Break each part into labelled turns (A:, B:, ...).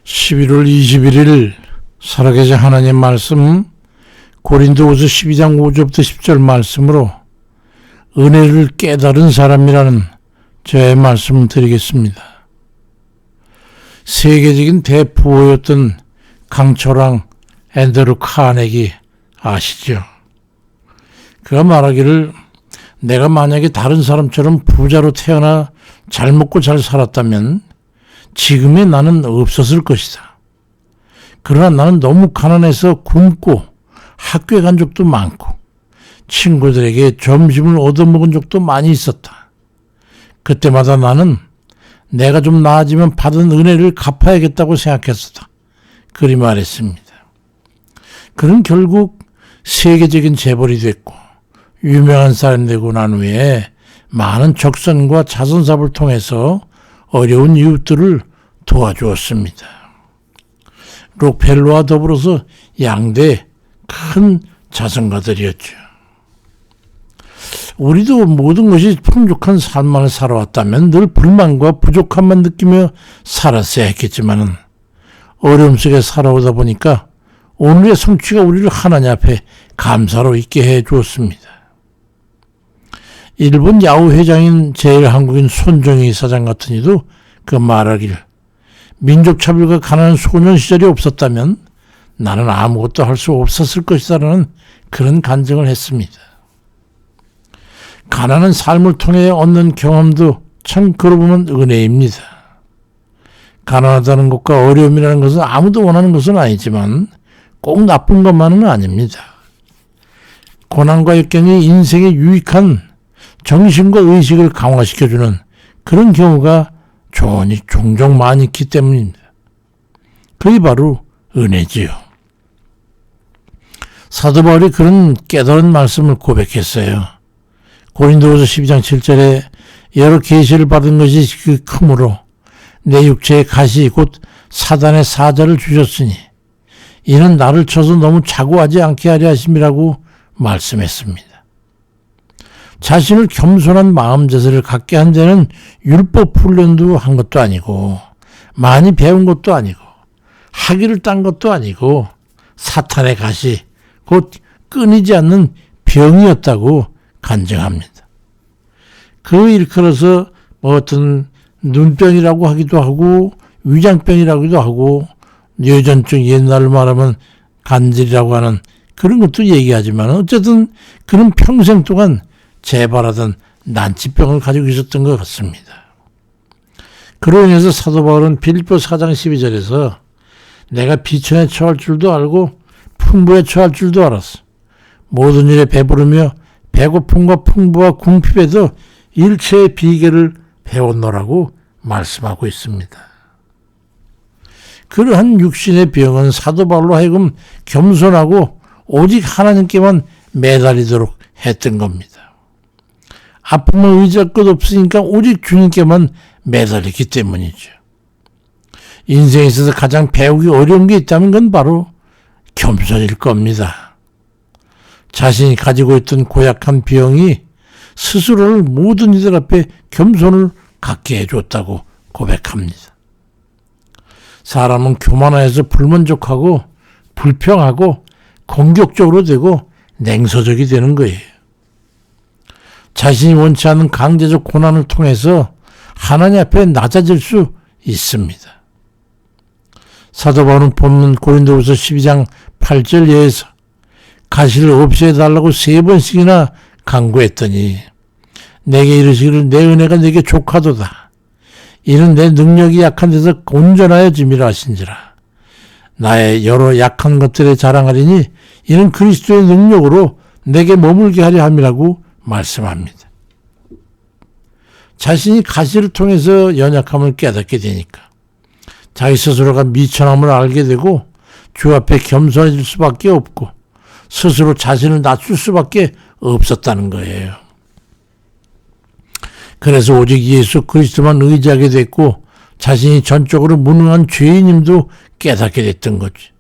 A: 11월 21일 살아계신 하나님 말씀 고린도후서 12장 5절부터 10절 말씀으로 은혜를 깨달은 사람이라는 저의 말씀을 드리겠습니다. 세계적인 대부호였던 강철왕 앤드루 카네기 아시죠? 그가 말하기를 내가 만약에 다른 사람처럼 부자로 태어나 잘 먹고 잘 살았다면 지금의 나는 없었을 것이다. 그러나 나는 너무 가난해서 굶고 학교에 간 적도 많고 친구들에게 점심을 얻어먹은 적도 많이 있었다. 그때마다 나는 내가 좀 나아지면 받은 은혜를 갚아야겠다고 생각했었다. 그리 말했습니다. 그는 결국 세계적인 재벌이 됐고 유명한 사람이 되고 난 후에 많은 적선과 자선사업을 통해서 어려운 이웃들을 도와주었습니다. 록펠러와 더불어서 양대 큰 자선가들이었죠. 우리도 모든 것이 풍족한 삶만을 살아왔다면 늘 불만과 부족함만 느끼며 살았어야 했겠지만 어려움 속에 살아오다 보니까 오늘의 성취가 우리를 하나님 앞에 감사로 있게 해 주었습니다. 일본 야후 회장인 제1한국인 손정희 사장 같은 이도 그 말하길 민족차별과 가난한 소년 시절이 없었다면 나는 아무것도 할 수 없었을 것이다라는 그런 간증을 했습니다. 가난한 삶을 통해 얻는 경험도 참 그러고 보면 은혜입니다. 가난하다는 것과 어려움이라는 것은 아무도 원하는 것은 아니지만 꼭 나쁜 것만은 아닙니다. 고난과 역경이 인생에 유익한 정신과 의식을 강화시켜주는 그런 경우가 종종 많이 있기 때문입니다. 그게 바로 은혜지요. 사도 바울이 그런 깨달은 말씀을 고백했어요. 고린도후서 12장 7절에 여러 계시를 받은 것이 그 크므로 내 육체의 가시 곧 사단의 사자를 주셨으니 이는 나를 쳐서 너무 자고하지 않게 하려 하심이라고 말씀했습니다. 자신을 겸손한 마음 자세를 갖게 한 데는 율법 훈련도 한 것도 아니고 많이 배운 것도 아니고 학위를 딴 것도 아니고 사탄의 가시 곧 끊이지 않는 병이었다고 간증합니다. 그 일컬어서 어떤 눈병이라고 하기도 하고 위장병이라고도 하고 뇌전증 옛날로 말하면 간질이라고 하는 그런 것도 얘기하지만 어쨌든 그는 평생 동안 재발하던 난치병을 가지고 있었던 것 같습니다. 그로 인해서 사도 바울은 빌립보 4장 12절에서 내가 비천에 처할 줄도 알고 풍부에 처할 줄도 알았어. 모든 일에 배부르며 배고픔과 풍부와 궁핍에도 일체의 비결을 배웠노라고 말씀하고 있습니다. 그러한 육신의 병은 사도 바울로 하여금 겸손하고 오직 하나님께만 매달리도록 했던 겁니다. 아픔을 의지할 것 없으니까 오직 주님께만 매달리기 때문이죠. 인생에 있어서 가장 배우기 어려운 게 있다면 그건 바로 겸손일 겁니다. 자신이 가지고 있던 고약한 병이 스스로를 모든 이들 앞에 겸손을 갖게 해줬다고 고백합니다. 사람은 교만해서 불만족하고 불평하고 공격적으로 되고 냉소적이 되는 거예요. 자신이 원치 않는 강제적 고난을 통해서 하나님 앞에 낮아질 수 있습니다. 사도 바울은 본문 고린도후서 12장 8절에서 가시를 없애달라고 3번씩이나 간구했더니 내게 이르시기를 내 은혜가 내게 족하도다. 이는 내 능력이 약한 데서 온전하여 짐이라 하신지라. 나의 여러 약한 것들에 자랑하리니 이는 그리스도의 능력으로 내게 머물게 하려 함이라고 말씀합니다. 자신이 가시를 통해서 연약함을 깨닫게 되니까 자기 스스로가 미천함을 알게 되고 주 앞에 겸손해질 수밖에 없고 스스로 자신을 낮출 수밖에 없었다는 거예요. 그래서 오직 예수 그리스도만 의지하게 됐고 자신이 전적으로 무능한 죄인임도 깨닫게 됐던 거죠.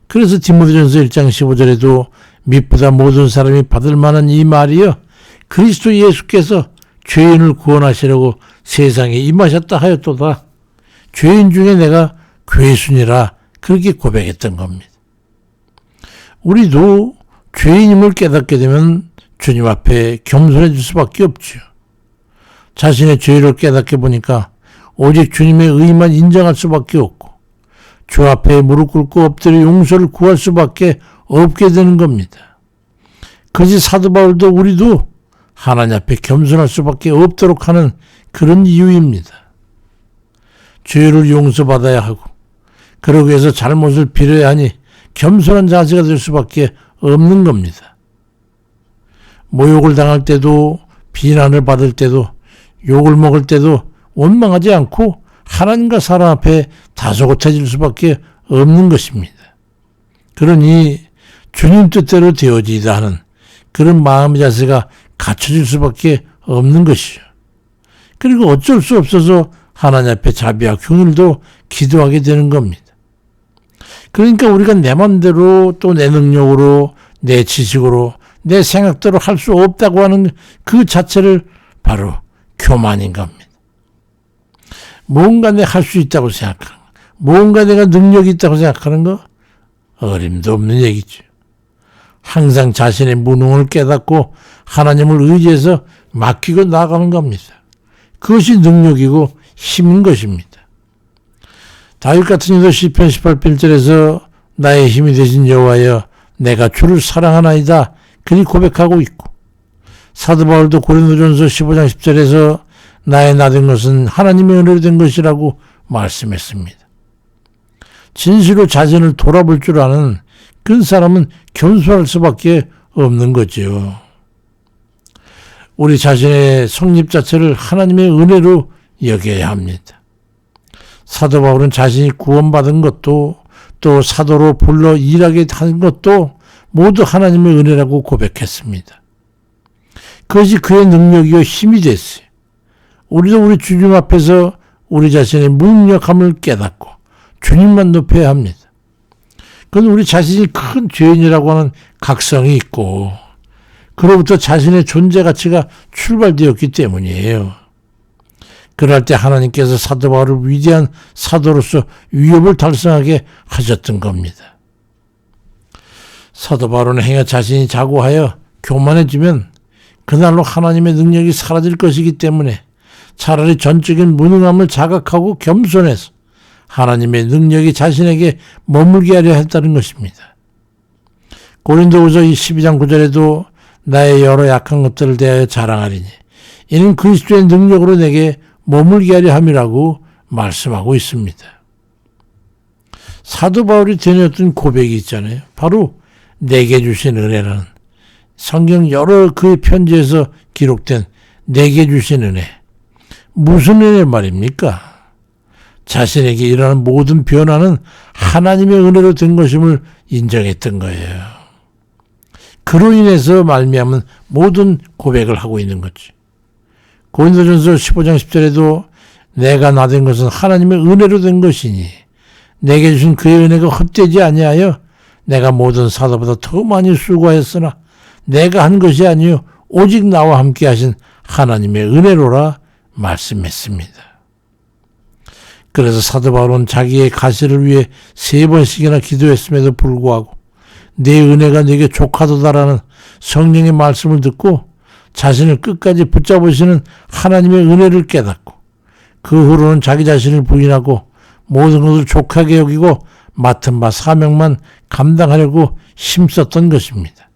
A: 그래서 디모데전서 1장 15절에도 밑보다 모든 사람이 받을 만한 이 말이여 그리스도 예수께서 죄인을 구원하시려고 세상에 임하셨다 하였도다. 죄인 중에 내가 괴순이라 그렇게 고백했던 겁니다. 우리도 죄인임을 깨닫게 되면 주님 앞에 겸손해질 수밖에 없죠. 자신의 죄를 깨닫게 보니까 오직 주님의 의만 인정할 수밖에 없고 주 앞에 무릎 꿇고 엎드려 용서를 구할 수밖에 없게 되는 겁니다. 그지 사도 바울도 우리도 하나님 앞에 겸손할 수밖에 없도록 하는 그런 이유입니다. 죄를 용서받아야 하고 그러기 위해서 잘못을 빌어야 하니 겸손한 자세가 될 수밖에 없는 겁니다. 모욕을 당할 때도 비난을 받을 때도 욕을 먹을 때도 원망하지 않고 하나님과 사람 앞에 다소곳해질 수밖에 없는 것입니다. 그러니 주님 뜻대로 되어지이다 하는 그런 마음의 자세가 갖춰질 수밖에 없는 것이죠. 그리고 어쩔 수 없어서 하나님 앞에 자비와 긍휼도 기도하게 되는 겁니다. 그러니까 우리가 내 맘대로 또 내 능력으로 내 지식으로 내 생각대로 할 수 없다고 하는 그 자체를 바로 교만인 겁니다. 뭔가 내가 할 수 있다고 생각하는 거, 뭔가 내가 능력이 있다고 생각하는 거 어림도 없는 얘기죠. 항상 자신의 무능을 깨닫고 하나님을 의지해서 맡기고 나가는 겁니다. 그것이 능력이고 힘인 것입니다. 다윗 같은 이도 시편 18편 1절에서 나의 힘이 되신 여호와여 내가 주를 사랑하나이다 그리 고백하고 있고 사도 바울도 고린도전서 15장 10절에서 나의 나된 것은 하나님의 은혜로 된 것이라고 말씀했습니다. 진실로 자신을 돌아볼 줄 아는 그 사람은 겸손할 수밖에 없는 거죠. 우리 자신의 성립 자체를 하나님의 은혜로 여겨야 합니다. 사도 바울은 자신이 구원받은 것도 또 사도로 불러 일하게 한 것도 모두 하나님의 은혜라고 고백했습니다. 그것이 그의 능력이요 힘이 됐어요. 우리도 우리 주님 앞에서 우리 자신의 무능력함을 깨닫고 주님만 높여야 합니다. 그건 우리 자신이 큰 죄인이라고 하는 각성이 있고 그로부터 자신의 존재 가치가 출발되었기 때문이에요. 그럴 때 하나님께서 사도 바울을 위대한 사도로서 위협을 달성하게 하셨던 겁니다. 사도 바울은 행여 자신이 자고하여 교만해지면 그날로 하나님의 능력이 사라질 것이기 때문에 차라리 전적인 무능함을 자각하고 겸손해서 하나님의 능력이 자신에게 머물게 하려 했다는 것입니다. 고린도후서 12장 9절에도 나의 여러 약한 것들을 대하여 자랑하리니 이는 그리스도의 능력으로 내게 머물게 하려 함이라고 말씀하고 있습니다. 사도 바울이 되뇌었던 고백이 있잖아요. 바로 내게 주신 은혜라는 성경 여러 그의 편지에서 기록된 내게 주신 은혜. 무슨 은혜 말입니까? 자신에게 일어나는 모든 변화는 하나님의 은혜로 된 것임을 인정했던 거예요. 그로 인해서 말미암은 모든 고백을 하고 있는 거지. 고린도전서 15장 10절에도 내가 나된 것은 하나님의 은혜로 된 것이니 내게 주신 그의 은혜가 헛되지 아니하여 내가 모든 사도보다 더 많이 수고하였으나 내가 한 것이 아니요 오직 나와 함께 하신 하나님의 은혜로라 말씀했습니다. 그래서 사도 바울은 자기의 가시를 위해 3번씩이나 기도했음에도 불구하고 내 은혜가 내게 족하도다라는 성령의 말씀을 듣고 자신을 끝까지 붙잡으시는 하나님의 은혜를 깨닫고 그 후로는 자기 자신을 부인하고 모든 것을 족하게 여기고 맡은 바 사명만 감당하려고 힘썼던 것입니다.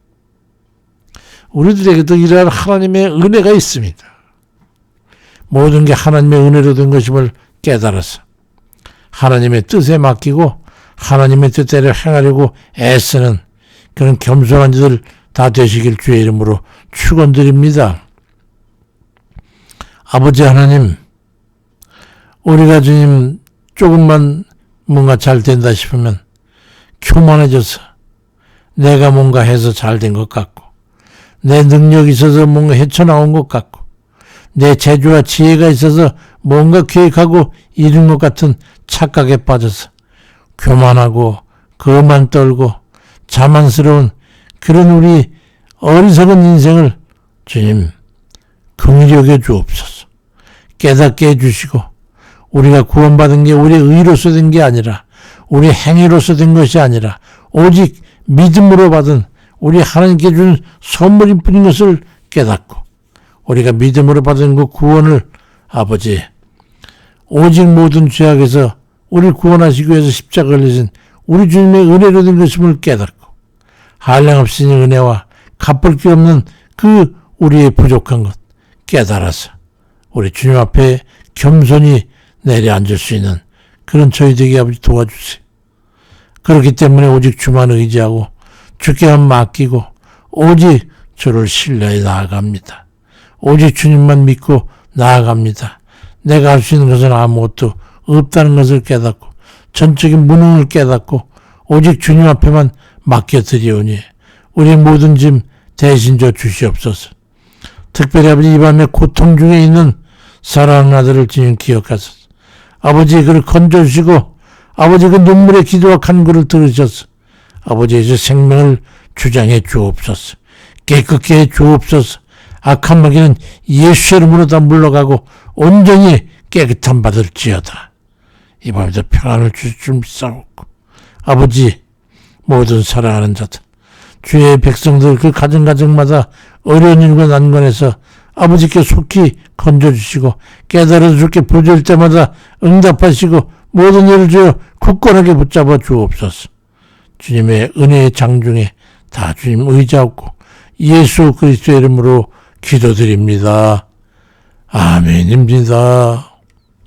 A: 우리들에게도 이러한 하나님의 은혜가 있습니다. 모든 게 하나님의 은혜로 된 것임을 깨달아서 하나님의 뜻에 맡기고 하나님의 뜻대로 행하려고 애쓰는 그런 겸손한 자들 다 되시길 주의 이름으로 축원드립니다. 아버지 하나님, 우리가 주님 조금만 뭔가 잘 된다 싶으면 교만해져서 내가 뭔가 해서 잘 된 것 같고 내 능력이 있어서 뭔가 헤쳐나온 것 같고 내 재주와 지혜가 있어서 뭔가 계획하고 이룬 것 같은 착각에 빠져서 교만하고 거만 떨고 자만스러운 그런 우리 어리석은 인생을 주님 긍휼히 여겨 주옵소서. 깨닫게 해주시고 우리가 구원받은 게 우리의 의로서 된 게 아니라 우리 행위로서 된 것이 아니라 오직 믿음으로 받은 우리 하나님께 준 선물일 뿐인 것을 깨닫고 우리가 믿음으로 받은 그 구원을 아버지 오직 모든 죄악에서 우리를 구원하시기 위해서 십자가를 지신 우리 주님의 은혜로 된 것임을 깨닫고 한량없이 은혜와 갚을 게 없는 그 우리의 부족한 것 깨달아서 우리 주님 앞에 겸손히 내려앉을 수 있는 그런 저희 되게 아버지 도와주세요. 그렇기 때문에 오직 주만 의지하고 주께만 맡기고 오직 주를 신뢰해 나아갑니다. 오직 주님만 믿고 나아갑니다. 내가 할 수 있는 것은 아무것도 없다는 것을 깨닫고 전적인 무능을 깨닫고 오직 주님 앞에만 맡겨드리오니 우리의 모든 짐 대신 져 주시옵소서. 특별히 아버지 이 밤에 고통 중에 있는 사랑하는 아들을 주님 기억하소서. 아버지 그를 건져주시고 아버지 그 눈물의 기도와 간구를 들으셔서 아버지의 생명을 주장해 주옵소서. 깨끗게 해 주옵소서. 악한 마귀는 예수 이름으로 다 물러가고 온전히 깨끗함 받을지어다. 이 밤에도 평안을 주실 줄 믿사옵고 아버지 모든 사랑하는 자들 주의 백성들 그 가정가정마다 어려운 일과 난관에서 아버지께 속히 건져주시고 깨달아 주께 부질 때마다 응답하시고 모든 일을 주여 굳건하게 붙잡아 주옵소서. 주님의 은혜의 장중에 다 주님 의지하고 예수 그리스도의 이름으로 기도드립니다. 아멘입니다.